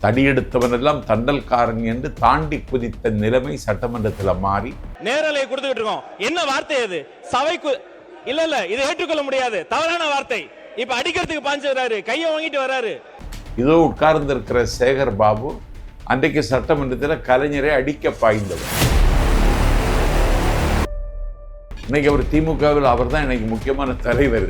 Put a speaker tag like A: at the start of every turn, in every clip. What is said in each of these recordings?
A: தடியெடுத்தவனெல்லாம் தண்டல்காரன் என்று தாண்டி குதித்த நிலைமை சட்டமன்றத்தில் மாறி
B: நேரலை கொடுத்துக்கிட்டு இருக்கோம். என்ன வார்த்தை அது? சபைக்கு இல்ல இதை ஏற்றுக்கொள்ள முடியாது, தவறான வார்த்தை. இப்ப அடிக்கிறதுக்கு பாஞ்சு வராரு, கையை வாங்கிட்டு வராரு.
A: இதோ உட்கார்ந்து இருக்கிற சேகர் பாபு அன்றைக்கு சட்டமன்றத்தில் கலைஞரை அடிக்க பாய்ந்தவர். இன்னைக்கு அவர் திமுகவில் அவர் தான் இன்னைக்கு முக்கியமான தலைவர்.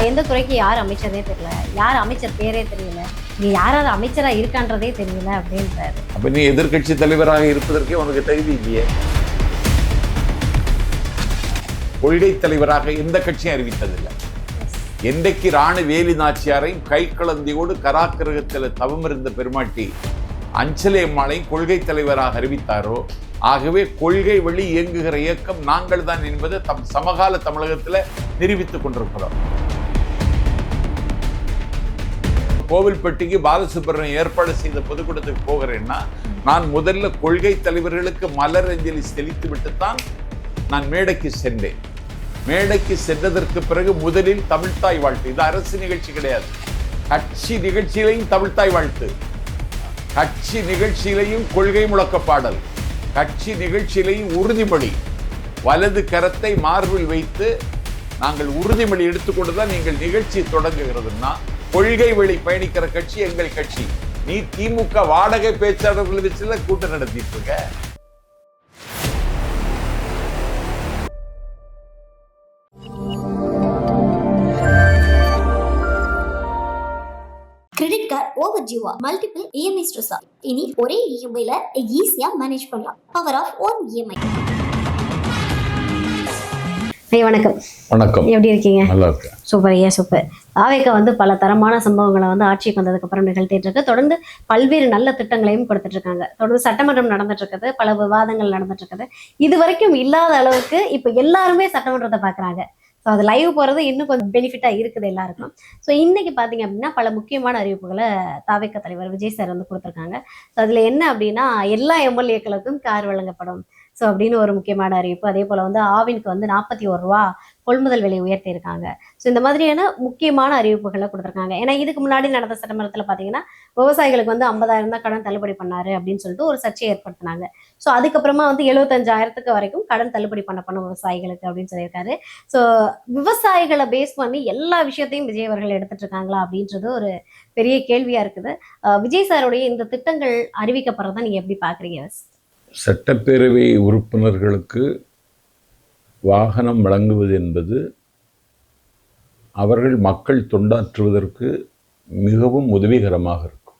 C: எந்த துறைக்கு யார் அமைச்சரே தெரியல, யார் அமைச்சர் பேரே தெரியல, இங்க யாராவது அமைச்சரா இருக்கான்றதே தெரியல அப்படின்றாரு.
A: அப்ப நீ எதிர்கட்சி தலைவராக இருப்பதற்கே உனக்கு தகுதி இல்லையே. கொள்கை தலைவராக எந்த கட்சியும் அறிவித்ததில்லை. என்றைக்கு ராணி வேலி நாச்சியாரையும் கை கலந்தியோடு கராக்கிரகத்தில் தவம் இருந்த பெருமாட்டி அஞ்சலி அம்மாளையும் கொள்கை தலைவராக அறிவித்தாரோ, ஆகவே கொள்கை வழி இயங்குகிற இயக்கம் நாங்கள் தான் என்பதை சமகால தமிழகத்தில் நிரூபித்துக் கொண்டிருக்கிறோம். கோவில்பட்டிக்கு பாலசுப்ரமணியம் ஏற்பாடு செய்த பொதுக்கூட்டத்துக்கு போகிறேன்னா நான் முதல்ல கொள்கை தலைவர்களுக்கு மலர் அஞ்சலி செலுத்தி விட்டுத்தான் நான் மேடைக்கு சென்றேன். மேடைக்கு சென்றதற்கு பிறகு முதலில் தமிழ்த்தாய் வாழ்த்து. இது அரசு நிகழ்ச்சி கிடையாது. கட்சி நிகழ்ச்சியிலையும் தமிழ்த்தாய் வாழ்த்து, கட்சி நிகழ்ச்சியிலையும் கொள்கை முழக்க பாடல், கட்சி நிகழ்ச்சியிலையும் உறுதிமொழி. வலது கரத்தை மார்பில் வைத்து நாங்கள் உறுதிமொழி எடுத்துக்கொண்டுதான் நீங்கள் நிகழ்ச்சி தொடங்குகிறதுன்னா கொள்கை வழி பயணிக்கிற கட்சி எங்கள் கட்சி. நீ திமுக வாடகை பேச்சாளர்கள் வச்சுல கூட்டம் நடத்திட்டு இருக்க.
D: கிரெடிட் கார்டு ஓவர் டியூவா, மல்டிபிள் இஎம்ஐ ஸ்ட்ரெஸ்ஸா? இனி ஒரே இஎம்ஐல ஈஸியா மேனேஜ் பண்ணலாம். Power of one EMI.
C: வணக்கம்.
A: வணக்கம்.
C: எப்படி இருக்கீங்க?
A: நல்லா இருக்கேன்.
C: சூப்பர் ஐயா, சூப்பர். தாவேக்கா பல தரமான சம்பவங்களை ஆட்சிக்கு வந்ததுக்கு அப்புறம் நிகழ்த்திட்டு இருக்கு. தொடர்ந்து பல்வேறு நல்ல திட்டங்களையும் கொடுத்துட்டு இருக்காங்க. தொடர்ந்து சட்டமன்றம் நடந்துட்டு இருக்குது, பல விவாதங்கள் நடந்துட்டு இருக்குது. இது வரைக்கும் இல்லாத அளவுக்கு இப்ப எல்லாருமே சட்டமன்றத்தை பாக்குறாங்க. ஸோ அது லைவ் போகிறது இன்னும் கொஞ்சம் பெனிஃபிட்டாக இருக்குது எல்லாருக்கும். ஸோ இன்னைக்கு பார்த்தீங்க அப்படின்னா பல முக்கியமான அறிவிப்புகளை தாவேக்கா தலைவர் விஜய் சார் கொடுத்துருக்காங்க. ஸோ அதில் என்ன அப்படின்னா எல்லா எம்எல்ஏக்களுக்கும் கார் வழங்கப்படும் ஸோ அப்படின்னு ஒரு முக்கியமான அறிவிப்பு. அதே போல் ஆவினுக்கு 41 ரூபா கொள்முதல் விலை உயர்த்தியிருக்காங்க. ஸோ இந்த மாதிரியான முக்கியமான அறிவிப்புகளை கொடுத்துருக்காங்க. ஏன்னா இதுக்கு முன்னாடி நடந்த சட்டமன்றத்தில் பார்த்தீங்கன்னா விவசாயிகளுக்கு 50,000 தான் கடன் தள்ளுபடி பண்ணாரு அப்படின்னு சொல்லிட்டு ஒரு சர்ச்சையை ஏற்படுத்தினாங்க. ஸோ அதுக்கப்புறமா 75,000 வரைக்கும் கடன் தள்ளுபடி பண்ணணும் விவசாயிகளுக்கு அப்படின்னு சொல்லியிருக்காரு. ஸோ விவசாயிகளை பேஸ் பண்ணி எல்லா விஷயத்தையும் விஜய் அவர்கள் எடுத்துட்டு இருக்காங்களா அப்படின்றது ஒரு பெரிய கேள்வியா இருக்குது. விஜய் சாருடைய இந்த திட்டங்கள் அறிவிக்கப்படுறதா நீங்க எப்படி பாக்குறீங்க?
A: சட்டப்பேரவை உறுப்பினர்களுக்கு வாகனம் வழங்குவது என்பது அவர்கள் மக்கள் தொண்டாற்றுவதற்கு மிகவும் உதவிகரமாக இருக்கும்.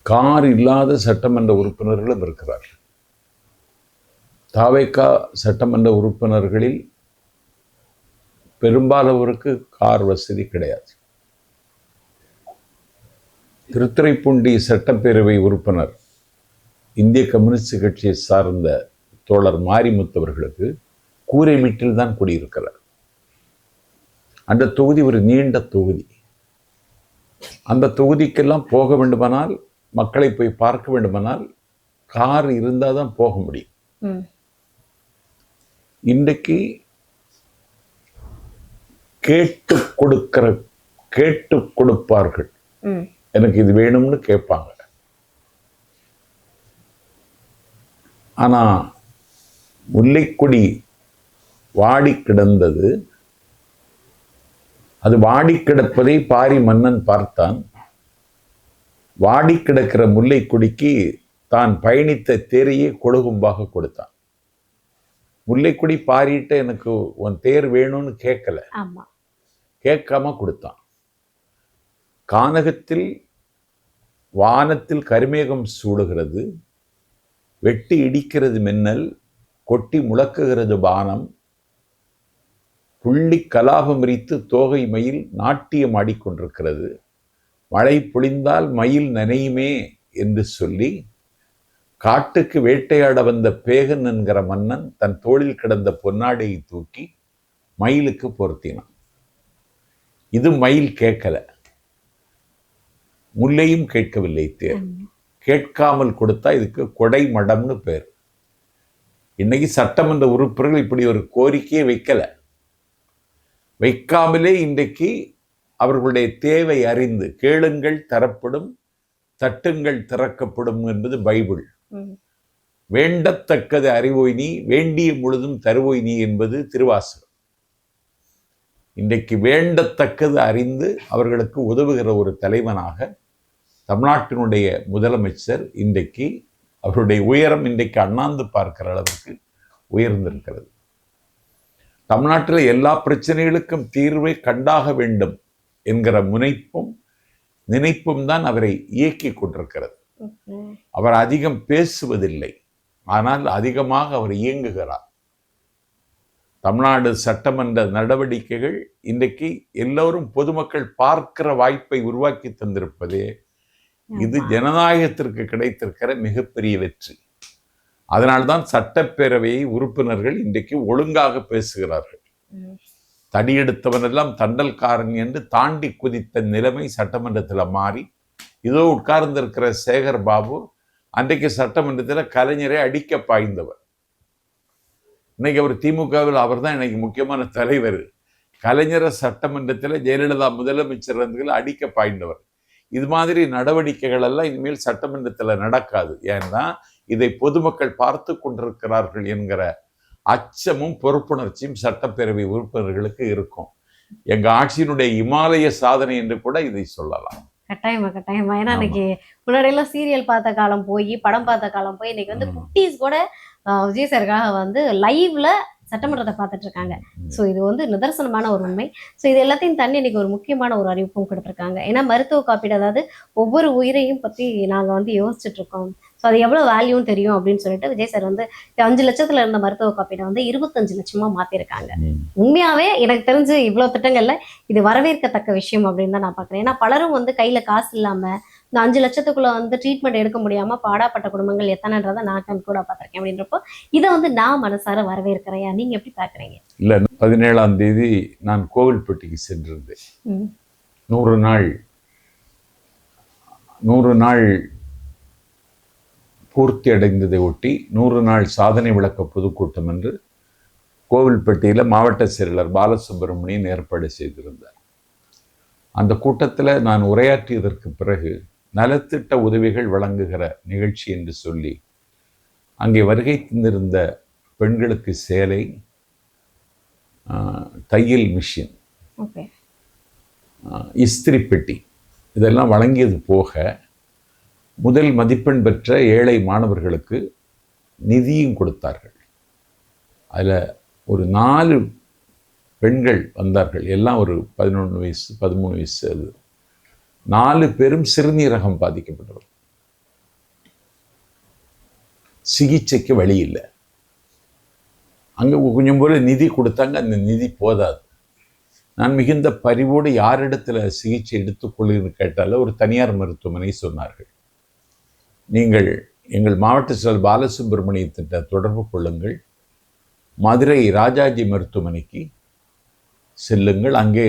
A: கார் இல்லாத சட்டமன்ற உறுப்பினர்களும் இருக்கிறார்கள். தாவேக்கா சட்டமன்ற உறுப்பினர்களில் பெரும்பாலோருக்கு கார் வசதி கிடையாது. திருத்துறைப்பூண்டி சட்டப்பேரவை உறுப்பினர் இந்திய கம்யூனிஸ்ட் கட்சியை சார்ந்த தோழர் மாரிமுத்தவர்களுக்கு கூரை வீட்டில் தான் குடியிருக்கிறார். அந்த தொகுதி ஒரு நீண்ட தொகுதி. அந்த தொகுதிக்கெல்லாம் போக வேண்டுமானால், மக்களை போய் பார்க்க வேண்டுமானால் கார் இருந்தால் தான் போக முடியும். இன்றைக்கு கேட்டு கொடுப்பார்கள். எனக்கு இது வேணும்னு கேட்பாங்க. ஆனா முல்லைக்கொடி வாடி கிடந்தது. அது வாடி கிடப்பதை பாரி மன்னன் பார்த்தான். வாடி கிடக்கிற முல்லைக்கொடிக்கு தான் பயணித்த தேரையே கொழுகும்பாக கொடுத்தான். முல்லைக்கொடி பாரிட்ட எனக்கு உன் தேர் வேணும்னு கேட்கல, கேட்காம கொடுத்தான். கானகத்தில் வானத்தில் கருமேகம் சூடுகிறது, வெட்டி இடிக்கிறது மின்னல், கொட்டி முழக்குகிறது பானம், புள்ளி கலாபம் விரித்து தோகை மயில் நாட்டியம் ஆடிக்கொண்டிருக்கிறது, மழை பொழிந்தால் மயில் நனையுமே என்று சொல்லி காட்டுக்கு வேட்டையாட வந்த பேகன் என்கிற மன்னன் தன் தோளில் கிடந்த பொன்னாடையை தூக்கி மயிலுக்கு பொருத்தினான். இது மயில் கேட்கல, முல்லையும் கேட்கவில்லை தேர். கேட்காமல் கொடுத்தா இதுக்கு கொடை மடம்னு பேர். இன்னைக்கு சட்டமன்ற உறுப்பினர்கள் இப்படி ஒரு கோரிக்கையை வைக்கல. வைக்காமலே இன்றைக்கு அவர்களுடைய தேவை அறிந்து கேளுங்கள் தரப்படும், தட்டுங்கள் திறக்கப்படும் என்பது பைபிள். வேண்டத்தக்கது அறிவோய் நீ, வேண்டிய முழுதும் தருவோய் நீ என்பது திருவாசகம். இன்றைக்கு வேண்டத்தக்கது அறிந்து அவர்களுக்கு உதவுகிற ஒரு தலைவனாக தமிழ்நாட்டினுடைய முதலமைச்சர் இன்றைக்கு அவருடைய உயரம் இன்றைக்கு அண்ணாந்து பார்க்கிற அளவுக்கு உயர்ந்திருக்கிறது. தமிழ்நாட்டில் எல்லா பிரச்சனைகளுக்கும் தீர்வை கண்டாக வேண்டும் என்கிற நினைப்பும் தான் அவரை இயக்கி கொண்டிருக்கிறது. அவர் அதிகம் பேசுவதில்லை, ஆனால் அதிகமாக அவர் இயங்குகிறார். தமிழ்நாடு சட்டமன்ற நடவடிக்கைகள் இன்றைக்கு எல்லோரும் பொதுமக்கள் பார்க்கிற வாய்ப்பை உருவாக்கி தந்திருப்பதே இது ஜனநாயகத்திற்கு கிடைத்திருக்கிற மிகப்பெரிய வெற்றி. அதனால்தான் சட்டப்பேரவை உறுப்பினர்கள் இன்றைக்கு ஒழுங்காக பேசுகிறார்கள். தடியெடுத்தவனெல்லாம் தண்டல்காரன் என்று தாண்டி குதித்த நிலைமை சட்டமன்றத்தில் மாறி, இதோ உட்கார்ந்திருக்கிற சேகர் பாபு அன்றைக்கு சட்டமன்றத்தில் கலைஞரை அடிக்க பாய்ந்தவர். இன்னைக்கு அவர் திமுகவில் அவர் தான் இன்னைக்கு முக்கியமான தலைவர். கலைஞரை சட்டமன்றத்தில் ஜெயலலிதா முதலமைச்சர் அடிக்க பாய்ந்தவர். இது மாதிரி நடவடிக்கைகள் எல்லாம் இனிமேல் சட்டமன்றத்தில் நடக்காது. ஏன்னா இதை பொதுமக்கள் பார்த்து கொண்டிருக்கிறார்கள் என்கிற அச்சமும் பொறுப்புணர்ச்சியும் சட்டப்பேரவை உறுப்பினர்களுக்கு இருக்கும். எங்க ஆட்சியினுடைய இமாலய சாதனை என்று கூட இதை சொல்லலாம்.
C: கட்டாயமா. ஏன்னா இன்னைக்கு முன்னாடி எல்லாம் சீரியல் பார்த்த காலம் போய், படம் பார்த்த காலம் போய், இன்னைக்கு வந்து குட்டீஸ் கூட விஜய் சாருக்காக வந்து லைவ்ல சட்டமன்றத்தை பார்த்துட்டு இருக்காங்க. ஸோ இது வந்து நிதர்சனமான ஒரு உண்மை. ஸோ இது எல்லாத்தையும் தண்ணி இன்னைக்கு ஒரு முக்கியமான ஒரு அறிவிப்பும் கொடுத்துருக்காங்க. ஏன்னா மருத்துவ காப்பீடு, அதாவது ஒவ்வொரு உயிரையும் பற்றி நாங்கள் வந்து யோசிச்சுட்டு இருக்கோம். ஸோ அது எவ்வளோ வேல்யூன்னு தெரியும் அப்படின்னு சொல்லிட்டு விஜய் சார் வந்து 5 லட்சத்துல இருந்த மருத்துவ காப்பீடை வந்து 25 லட்சமா மாத்திருக்காங்க. உண்மையாவே எனக்கு தெரிஞ்சு இவ்வளவு திட்டங்கள்ல இது வரவேற்கத்தக்க விஷயம் அப்படின்னு தான் நான் பாக்குறேன். ஏன்னா பலரும் வந்து கையில காசு இல்லாம இந்த 5 லட்சத்துக்குள்ள வந்து ட்ரீட்மெண்ட் எடுக்க முடியாம பாடாப்பட்ட குடும்பங்கள் எத்தனைன்றதை நான் கண் கூட பார்த்திருக்கேன். அப்படின்றப்போ இதை வந்து நான் மனசார வரவேற்கிறேன். நீங்க எப்படி பாக்குறீங்க?
A: இல்ல, 17ஆம் தேதி நான் கோவில்பட்டிக்கு சென்றிருந்தேன். 100 நாள் பூர்த்தி அடைந்ததை ஒட்டி 100 நாள் சாதனை விளக்க பொதுக்கூட்டம் என்று கோவில்பட்டியில் மாவட்ட செயலாளர் பாலசுப்ரமணியன் ஏற்பாடு செய்திருந்தார். அந்த கூட்டத்தில் நான் உரையாற்றியதற்கு பிறகு நலத்திட்ட உதவிகள் வழங்குகிற நிகழ்ச்சி என்று சொல்லி அங்கே வருகை தந்திருந்த பெண்களுக்கு சேலை, தையல் மிஷின், இஸ்திரி பெட்டி இதெல்லாம் வழங்கியது போக முதல் மதிப்பெண் பெற்ற ஏழை மாணவர்களுக்கு நிதியும் கொடுத்தார்கள். அதில் ஒரு 4 பெண்கள் வந்தார்கள். எல்லாம் ஒரு 11 வயசு 13 வயசு. அது 4 பேரும் சிறுநீரகம் பாதிக்கப்பட்டவர். சிகிச்சைக்கு வழி இல்லை. அங்கே கொஞ்சம் போல நிதி கொடுத்தாங்க. அந்த நிதி போதாது. நான் மிகுந்த பரிவோடு யாரிடத்துல சிகிச்சை எடுத்துக்கொள்ளுன்னு கேட்டால ஒரு தனியார் மருத்துவமனை சொன்னார்கள். நீங்கள் எங்கள் மாவட்ட செயலர் பாலசுப்ரமணியத்திட்ட தொடர்பு கொள்ளுங்கள், மதுரை ராஜாஜி மருத்துவமனைக்கு செல்லுங்கள், அங்கே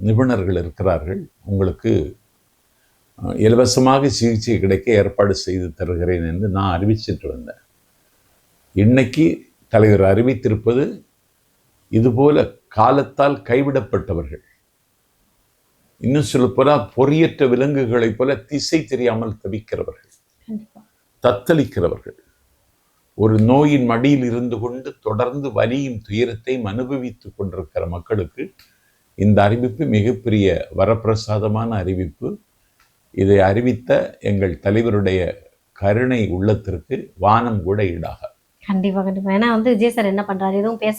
A: நிபுணர்கள் இருக்கிறார்கள், உங்களுக்கு இலவசமாக சிகிச்சை கிடைக்க ஏற்பாடு செய்து தருகிறேன் என்று நான் அறிவிச்சிட்டு வந்தேன். இன்னைக்கு தலைவர் அறிவித்திருப்பது இதுபோல காலத்தால் கைவிடப்பட்டவர்கள், இன்னும் சொல்லப்போனால் பொறியற்ற விலங்குகளைப் போல திசை தெரியாமல் தவிக்கிறவர்கள், தத்தளிக்கிறவர்கள், ஒரு நோயின் மடியில் இருந்து கொண்டு தொடர்ந்து வலியும் துயரத்தையும் அனுபவித்துக் கொண்டிருக்கிற மக்களுக்கு இந்த அறிவிப்பு மிகப்பெரிய வரப்பிரசாதமான அறிவிப்பு. இதை அறிவித்த எங்கள் தலைவருடைய கருணை உள்ளத்திற்கு வானம் கூட ஈடாக.
C: கண்டிப்பா. ஏன்னா வந்து விஜய் சார் என்ன பண்றாரு, எதுவும் பேச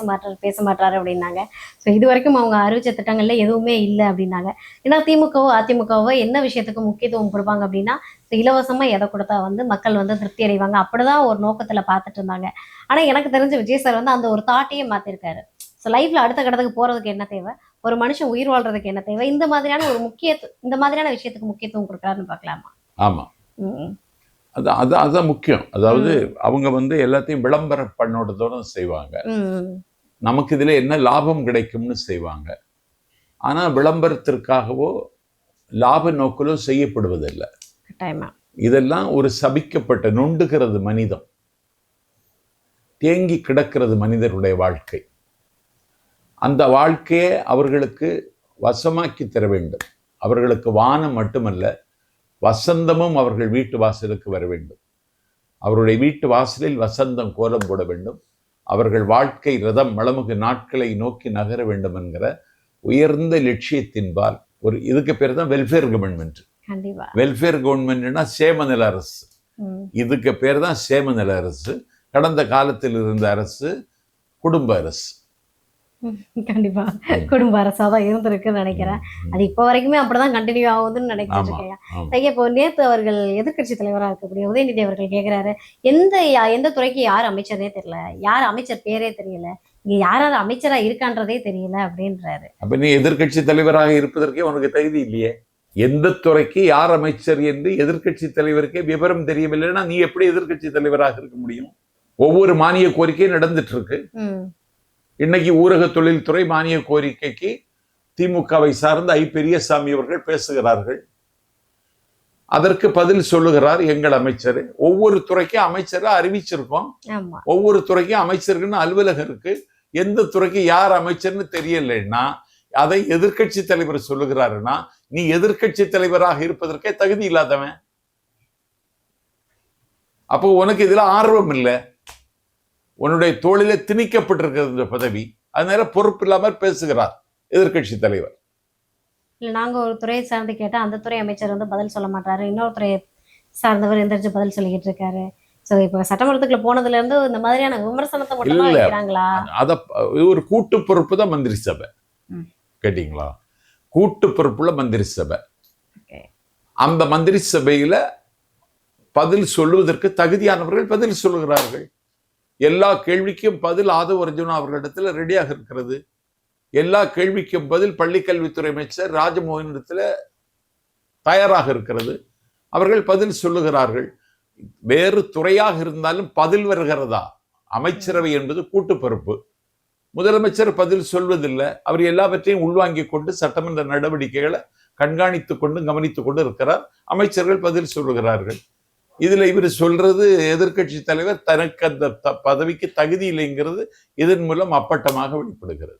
C: மாட்டாரு அப்படின்னாங்க. ஸோ இது வரைக்கும் அவங்க அறிவிச்ச திட்டங்கள்ல எதுவுமே இல்லை அப்படின்னாங்க. ஏன்னா திமுகவோ அதிமுகவோ என்ன விஷயத்துக்கு முக்கியத்துவம் கொடுப்பாங்க அப்படின்னா, இலவசமா எதை கொடுத்தா வந்து மக்கள் வந்து திருப்தி அடைவாங்க, அப்படிதான் ஒரு நோக்கத்துல பார்த்துட்டு இருந்தாங்க. ஆனா எனக்கு தெரிஞ்ச விஜய் சார் வந்து அந்த ஒரு தாட்டையே மாத்திருக்காரு. ஸோ லைஃப்ல அடுத்த கட்டத்துக்கு போறதுக்கு என்ன தேவை, ஒரு மனுஷன் உயிர் வாழ்றதுக்கு என்ன தேவை, இந்த மாதிரியான விஷயத்துக்கு முக்கியத்துவம் கொடுக்குறாருன்னு பார்க்கலாமா?
A: ஆமா, அதான் முக்கியம். அதாவது அவங்க வந்து எல்லாத்தையும் விளம்பர பண்ணோடதோட செய்வாங்க. நமக்கு இதுல என்ன லாபம் கிடைக்கும்னு செய்வாங்க. ஆனா விளம்பரத்திற்காகவோ லாப நோக்கிலோ செய்யப்படுவதில்லை. இதெல்லாம் ஒரு சபிக்கப்பட்ட நொண்டுகிறது மனிதம், தேங்கி கிடக்கிறது மனிதருடைய வாழ்க்கை. அந்த வாழ்க்கையை அவர்களுக்கு வசமாக்கி தர வேண்டும். அவர்களுக்கு வானம் மட்டுமல்ல, வசந்தமும் அவர்கள் வீட்டு வாசலுக்கு வர வேண்டும். அவருடைய வீட்டு வாசலில் வசந்தம் கோலம் போட வேண்டும். அவர்கள் வாழ்க்கை ரதம் வளமுகு நாட்களை நோக்கி நகர வேண்டும் என்கிற உயர்ந்த லட்சியத்தின்பால் ஒரு இதுக்கு பேர் தான் வெல்ஃபேர் கவர்மெண்ட். வெல்ஃபேர் கவர்மெண்ட்னா சேமநல அரசு. இதுக்கு பேர் தான் சேமநல அரசு. கடந்த காலத்தில் இருந்த அரசு குடும்ப அரசு.
C: கண்டிப்பா குடும்ப அரசா தான் இருந்திருக்குன்னு நினைக்கிறேன். அது இப்போ வரைக்குமே அப்படிதான் கண்டினியூ ஆகுதுன்னு நினைக்கிறேன். இப்போ நேத்து அவர்கள் எதிர்கட்சி தலைவராக இருக்கக்கூடிய உதயநிதி அவர்கள் கேட்கிறாரு, எந்த துறைக்கு யார் அமைச்சரே தெரியல, யார் அமைச்சர் பேரே தெரியல, இங்க யாராவது அமைச்சரா இருக்கான்றதே தெரியல அப்படின்றாரு.
A: அப்ப நீ எதிர்கட்சி தலைவராக இருப்பதற்கே உனக்கு தகுதி இல்லையே. எந்த துறைக்கு யார் அமைச்சர் என்று எதிர்கட்சி தலைவருக்கே விவரம் தெரியவில்லைன்னா நீ எப்படி எதிர்கட்சி தலைவராக இருக்க முடியும்? ஒவ்வொரு மானிய கோரிக்கையும் நடந்துட்டு இருக்கு. இன்னைக்கு ஊரக தொழில்துறை மானிய கோரிக்கைக்கு திமுகவை சார்ந்த பெரியசாமி அவர்கள் பேசுகிறார்கள். அதற்கு பதில் சொல்லுகிறார் எங்கள் அமைச்சர். ஒவ்வொரு துறைக்கும் அமைச்சரை அறிவிச்சிருக்கோம். ஒவ்வொரு துறைக்கும் அமைச்சருக்குன்னு அலுவலகம் இருக்கு. எந்த துறைக்கு யார் அமைச்சர்னு தெரியலைன்னா அதை எதிர்கட்சி தலைவர் சொல்லுகிறாருன்னா நீ எதிர்கட்சி தலைவராக இருப்பதற்கே தகுதி இல்லாதவன். அப்போ உனக்கு இதுல ஆர்வம் இல்லை. உன்னுடைய தோளில திணிக்கப்பட்டிருக்கிறது இந்த பதவி. அதனால பொறுப்பு இல்லாமல் பேசுகிறார் எதிர்கட்சி தலைவர்.
C: இல்ல நாங்க ஒரு துறையை சார்ந்து கேட்டா அந்த துறை அமைச்சர் வந்து பதில் சொல்ல மாட்டாரு, இன்னொரு துறையை சார்ந்தவர் எந்திரிச்சு பதில் சொல்லிக்கிட்டு இருக்காரு. சோ இப்ப சட்டமன்றத்துக்குள்ள போனதுல இருந்து இந்த மாதிரியான விமர்சனத்தை மட்டும் தான் வைக்கிறாங்களா? அத
A: ஒரு கூட்டு பொறுப்பு தான் மந்திரி சபை. கேட்டீங்களா? கூட்டு பொறுப்புள்ள மந்திரி சபை. அந்த மந்திரி சபையில பதில் சொல்லுவதற்கு தகுதியானவர்கள் பதில் சொல்லுகிறார்கள். எல்லா கேள்விக்கும் பதில் ஆதவ அர்ஜுனா அவர்களிடத்துல ரெடியாக இருக்கிறது. எல்லா கேள்விக்கும் பதில் பள்ளிக்கல்வித்துறை அமைச்சர் ராஜமோகன் இடத்துல தயாராக இருக்கிறது. அவர்கள் பதில் சொல்லுகிறார்கள். வேறு துறையாக இருந்தாலும் பதில் வருகிறதா? அமைச்சரவை என்பது கூட்டு பொறுப்பு. முதலமைச்சர் பதில் சொல்வதில்லை. அவர் எல்லாவற்றையும் உள்வாங்கிக் கொண்டு சட்டமன்ற நடவடிக்கைகளை கண்காணித்துக் கொண்டு கவனித்துக் கொண்டு இருக்கிறார். அமைச்சர்கள் பதில் சொல்லுகிறார்கள். இதுல இவர் சொல்றது எதிர்கட்சி தலைவர் தனக்கு அந்த பதவிக்கு தகுதி இல்லைங்கிறது இதன் மூலம் அப்பட்டமாக வெளிப்படுகிறது.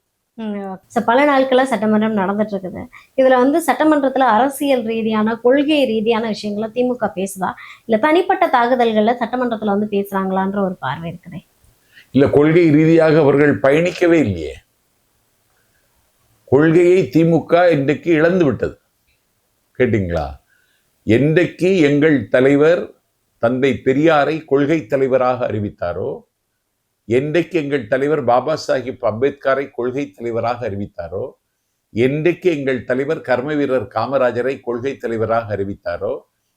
C: பல நாட்களா சட்டமன்றம் நடந்துட்டு இருக்குது. இதுல வந்து சட்டமன்றத்துல அரசியல் ரீதியான கொள்கை ரீதியான விஷயங்களை திமுக பேசுதா, இல்ல தனிப்பட்ட தாக்குதல்கள்ல சட்டமன்றத்துல வந்து பேசுறாங்களான்ற ஒரு பார்வை இருக்குது.
A: இல்ல, கொள்கை ரீதியாக அவர்கள் பயணிக்கவே இல்லையே. கொள்கையை திமுக இன்றைக்கு இழந்து விட்டது. கேட்டீங்களா? என்றைக்கு எங்கள் தலைவர் தந்தை பெரியாரை கொள்கை தலைவராக அறிவித்தாரோ, என்றைக்கு எங்கள் தலைவர் பாபா சாஹிப் அம்பேத்கரை கொள்கை தலைவராக அறிவித்தாரோ, என்றைக்கு எங்கள் தலைவர் கர்ம வீரர் காமராஜரை கொள்கை தலைவராக அறிவித்தாரோ,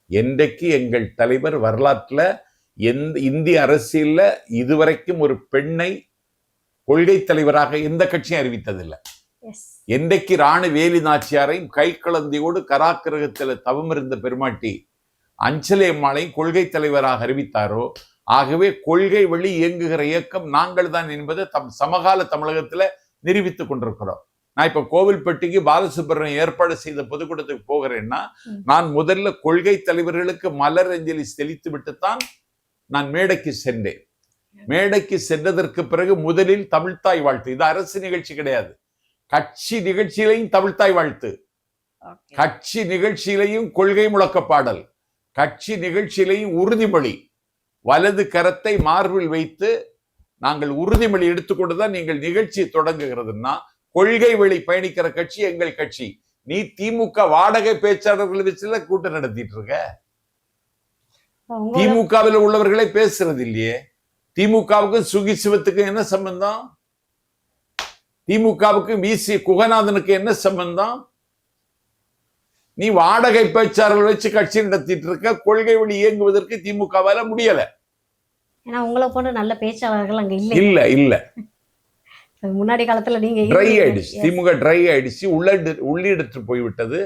A: என்றைக்கு எங்கள் தலைவர் வரலாற்றுல இந்திய அரசியல்ல இதுவரைக்கும் ஒரு பெண்ணை கொள்கை தலைவராக எந்த கட்சியும் அறிவித்ததில்லை. என்றைக்கு ராணி வேலி நாச்சியாரையும் கை குழந்தையோடு கராக்கிரகத்தில் தவமிருந்த பெருமாட்டி அஞ்சலி அம்மாளையும் கொள்கை தலைவராக அறிவித்தாரோ, ஆகவே கொள்கை வழி இயங்குகிற இயக்கம் நாங்கள் தான் என்பதை சமகால தமிழகத்துல நிரூபித்துக் கொண்டிருக்கிறோம். நான் இப்ப கோவில்பட்டிக்கு பாலசுப்ரமணியம் ஏற்பாடு செய்த பொதுக்கூட்டத்துக்கு போகிறேன்னா நான் முதல்ல கொள்கை தலைவர்களுக்கு மலர் அஞ்சலி செலுத்தி விட்டுத்தான் நான் மேடைக்கு சென்றேன். மேடைக்கு சென்றதற்கு பிறகு முதலில் தமிழ்த்தாய் வாழ்த்து. இது அரசு நிகழ்ச்சி கிடையாது. கட்சி நிகழ்ச்சியிலையும் தமிழ்த்தாய் வாழ்த்து, கட்சி நிகழ்ச்சியிலையும் கொள்கை முழக்க பாடல், கட்சி நிகழ்ச்சியிலையும் உறுதிமொழி. வலது கரத்தை மார்பில் வைத்து நாங்கள் உறுதிமொழி எடுத்துக்கொண்டுதான் நீங்கள் நிகழ்ச்சி தொடங்குகிறதுன்னா கொள்கை வழி பயணிக்கிற கட்சி எங்கள் கட்சி. நீ திமுக வாடகை பேச்சாளர்கள் வச்சுல கூட்டம் நடத்திட்டு இருக்க. திமுகவில் உள்ளவர்களே பேசுறது இல்லையே. திமுகவுக்கு சுகி சிவத்துக்கு என்ன சம்பந்தம்? திமுகவுக்கு விசி குகநாதனுக்கு என்ன சம்பந்தம்? நீ வாடகை பேச்சாளர்கள் வச்சு கட்சி நடத்திட்டு இருக்க. கொள்கை வழி இயங்குவதற்கு திமுகவால முடியல.
C: ஏன்னா உங்களை போன்ற நல்ல பேச்சாளர்கள் அங்க இல்ல.
A: இல்ல இல்ல
C: முன்னாடி காலத்துல நீங்க
A: ட்ரை ஆயிடுச்சு. திமுக ட்ரை ஆயிடுச்சு, உள்ளிடத்து போய்விட்டது.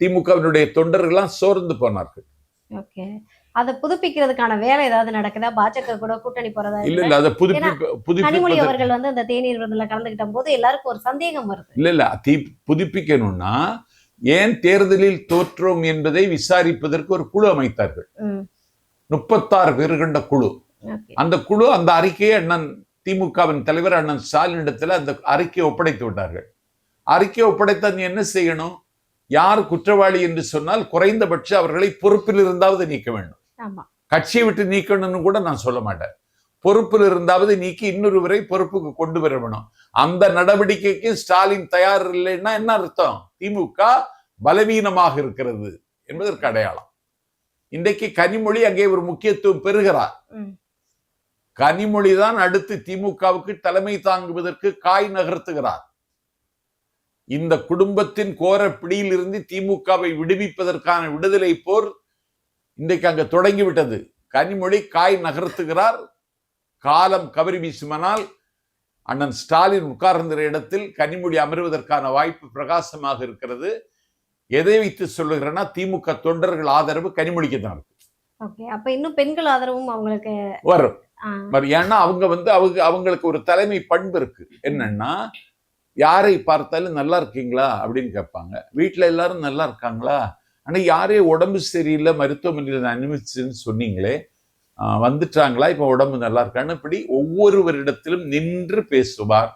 A: திமுகவினுடைய தொண்டர்கள்லாம் சோர்ந்து போனார்கள்.
C: ஓகே, அதை புதுப்பிக்கிறதுக்கான வேலை ஏதாவது நடக்குதா? பாஜக கூட கூட்டணி போறதா?
A: இல்ல இல்ல, அதை
C: கனிமொழி அவர்கள் வந்து அந்த தேநீர் விருந்துல கலந்துகிட்ட போது எல்லாருக்கும் ஒரு சந்தேகம் வருது.
A: இல்ல இல்ல, புதுப்பிக்கணும்னா ஏன் தேர்தலில் தோற்றோம் என்பதை விசாரிப்பதற்கு ஒரு குழு அமைத்தார்கள். 36 பேர் கொண்ட குழு. அந்த குழு அந்த அறிக்கையை அண்ணன் திமுகவின் தலைவர் அண்ணன் ஸ்டாலின் இடத்துல அந்த அறிக்கையை ஒப்படைத்து விட்டார்கள். அறிக்கையை ஒப்படைத்தா நீ என்ன செய்யணும்? யார் குற்றவாளி என்று சொன்னால் குறைந்தபட்சம் அவர்களை பொறுப்பில் இருந்தாவது நீக்க வேண்டும்.
C: ஆமா.
A: கட்சியை விட்டு நீக்கணும்னு கூட நான் சொல்ல மாட்டேன். பொறுப்பில் இருந்தாவது நீக்கி இன்னொருவரை பொறுப்புக்கு கொண்டு வர வேணும். அந்த நடவடிக்கைக்கு ஸ்டாலின் தயார் இல்லைன்னா என்ன அர்த்தம்? திமுக பலவீனமாக இருக்கிறது என்பதற்கு அடையாளம். இன்றைக்கு கனிமொழி அங்கே ஒரு முக்கியத்துவம் பெறுகிறார். கனிமொழி தான் அடுத்து திமுகவுக்கு தலைமை தாங்குவதற்கு காய் நகர்த்துகிறார். இந்த குடும்பத்தின் கோர பிடியில் இருந்து திமுகவை விடுவிப்பதற்கான விடுதலை போர் இன்றைக்கு அங்க தொடங்கிவிட்டது. கனிமொழி காய் நகர்த்துகிறார். காலம் கவரி வீசுமானால் அண்ணன் ஸ்டாலின் உட்கார்ந்த இடத்தில் கனிமொழி அமர்வதற்கான வாய்ப்பு பிரகாசமாக இருக்கிறது. எதை வைத்து சொல்லுகிறேன்னா, திமுக தொண்டர்கள் ஆதரவு கனிமொழிக்கு தான் இருக்கு.
C: ஓகே, அப்ப இன்னும் பெண்கள் ஆதரவும் அவங்களுக்கு
A: வரும். ஏன்னா அவங்களுக்கு ஒரு தலைமை பண்பு இருக்கு. என்னன்னா, யாரை பார்த்தாலும் நல்லா இருக்கீங்களா அப்படின்னு கேட்பாங்க. வீட்டுல எல்லாரும் நல்லா இருக்காங்களா? ஆனா யாரே உடம்பு சரியில்லை, மருத்துவமனையில் அனுமதிச்சுன்னு சொன்னீங்களே, வந்துட்டாங்களா, இப்ப உடம்பு நல்லா இருக்கான்னு இப்படி ஒவ்வொருவரிடத்திலும் நின்று பேசுவார்.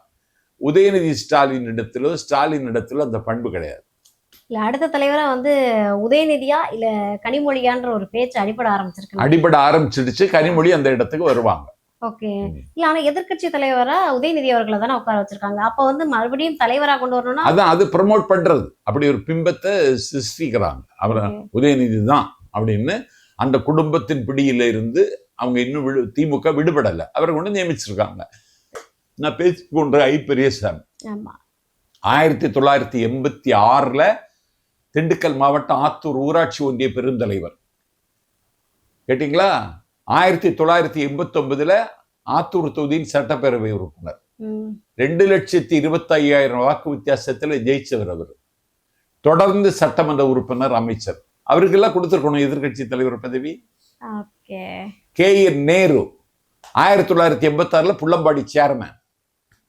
A: உதயநிதி ஸ்டாலின் இடத்திலோ அந்த பண்பு கிடையாது.
C: இல்ல அடுத்த தலைவரா வந்து உதயநிதியா இல்ல கனிமொழியான்ற ஒரு பேச்சு அடிபட ஆரம்பிச்சிடுச்சு. கனிமொழி அந்த இடத்துக்கு வருவாங்க. ஓகே. இல்ல ஆனா எதிர்கட்சி தலைவரா உதயநிதி அவர்களை தானே உட்கார வச்சிருக்காங்க. அப்ப வந்து மறுபடியும் தலைவரா கொண்டு வரணும்னா அதான் அது ப்ரமோட் பண்றது. அப்படி ஒரு பிம்பத்தை சிருஷ்டிக்கிறாங்க. அவர் உதயநிதி தான் அப்படின்னு அந்த குடும்பத்தின் பிடியில இருந்து அவங்க இன்னும் திமுக விடுபடலை. அவரை கொண்டு நியமிச்சிருக்காங்க. நான் பேசிக்கொண்ட பெரியசாமி 1986 திண்டுக்கல் மாவட்டம் ஆத்தூர் ஊராட்சி ஒன்றிய பெருந்தலைவர். கேட்டீங்களா? 1989 ஆத்தூர் தொகுதியின் சட்டப்பேரவை உறுப்பினர். 2,25,000 வாக்கு வித்தியாசத்தில் ஜெயிச்சவர் அவர். தொடர்ந்து சட்டமன்ற உறுப்பினர், அமைச்சர். அவருக்கெல்லாம் கொடுத்துருக்கணும் எதிர்கட்சி தலைவர் பதவி. KN நேரு 1986 புள்ளம்பாடி சேர்மன்,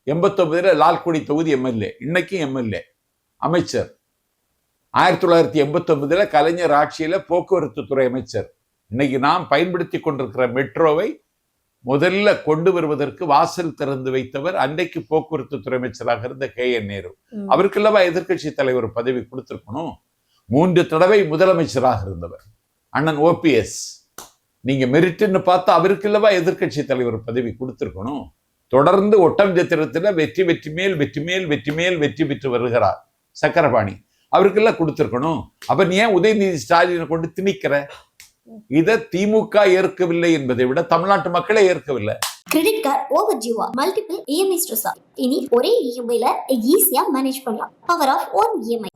C: 89 லால்குடி தொகுதி எம்எல்ஏ, இன்னைக்கும் எம்எல்ஏ, அமைச்சர். 1989 கலைஞர் ஆட்சியில போக்குவரத்து துறை அமைச்சர். இன்னைக்கு நாம் பயன்படுத்தி கொண்டிருக்கிற மெட்ரோவை முதல்ல கொண்டு வருவதற்கு வாசல் திறந்து வைத்தவர் அன்றைக்கு போக்குவரத்து துறை அமைச்சராக இருந்த KN நேரு. அவருக்கெல்லாம் எதிர்கட்சி தலைவர் பதவி கொடுத்திருக்கணும். 3 தடவை முதலமைச்சராக இருந்தவர் அண்ணன் OPS. நீங்க மெரிட்னு பார்த்தா அவருக்கெல்லவா எதிர்கட்சி தலைவர் பதவி கொடுத்திருக்கணும். தொடர்ந்து ஒட்டஞ்சத்திரத்துல வெற்றி பெற்று வருகிறார் சக்கரபாணி. அவருக்கெல்லாம் கொடுத்திருக்கணும். அப்ப நீ ஏன் உதயநிதி ஸ்டாலினை கொண்டு திணிக்கிற? இதை திமுக ஏற்கவில்லை என்பதை விட தமிழ்நாட்டு மக்களே ஏற்கவில்லை.
D: கிரெடிட் கார்டு ஓவர் ஜீவா மல்டிபிள் EMI ஸ்ட்ரெஸ். இனி ஒரே EMI ல ஈஸியா மேனேஜ் பண்ணலாம். Power of one EMI.